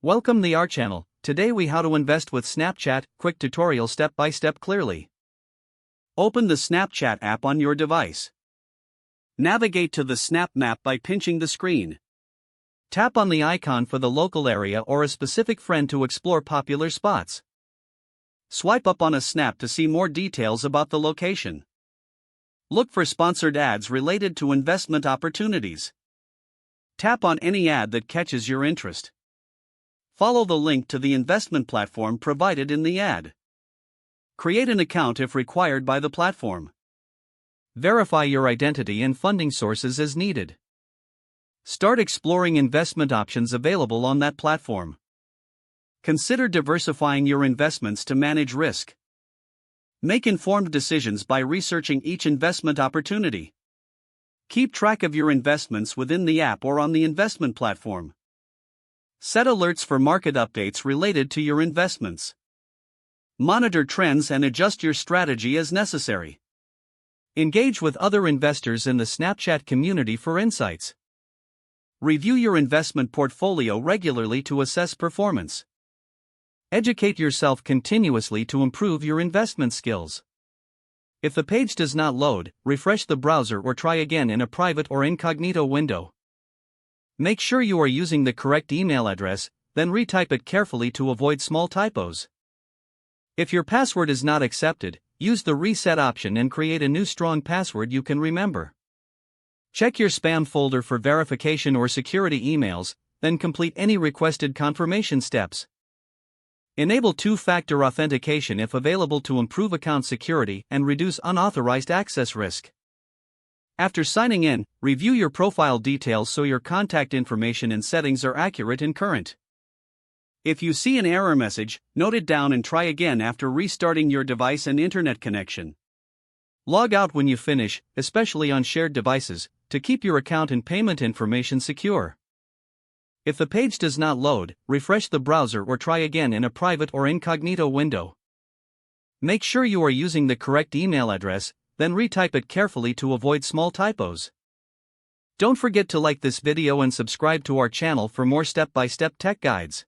Welcome to our channel. Today we how to invest with Snapchat, quick tutorial step by step clearly. Open the Snapchat app on your device. Navigate to the Snap Map by pinching the screen. Tap on the icon for the local area or a specific friend to explore popular spots. Swipe up on a snap to see more details about the location. Look for sponsored ads related to investment opportunities. Tap on any ad that catches your interest. Follow the link to the investment platform provided in the ad. Create an account if required by the platform. Verify your identity and funding sources as needed. Start exploring investment options available on that platform. Consider diversifying your investments to manage risk. Make informed decisions by researching each investment opportunity. Keep track of your investments within the app or on the investment platform. Set alerts for market updates related to your investments. Monitor trends and adjust your strategy as necessary. Engage with other investors in the Snapchat community for insights. Review your investment portfolio regularly to assess performance. Educate yourself continuously to improve your investment skills. If the page does not load, refresh the browser or try again in a private or incognito window. Make sure you are using the correct email address, then retype it carefully to avoid small typos. If your password is not accepted, use the reset option and create a new strong password you can remember. Check your spam folder for verification or security emails, then complete any requested confirmation steps. Enable two-factor authentication if available to improve account security and reduce unauthorized access risk. After signing in, review your profile details so your contact information and settings are accurate and current. If you see an error message, note it down and try again after restarting your device and internet connection. Log out when you finish, especially on shared devices, to keep your account and payment information secure. If the page does not load, refresh the browser or try again in a private or incognito window. Make sure you are using the correct email address, then retype it carefully to avoid small typos. Don't forget to like this video and subscribe to our channel for more step-by-step tech guides.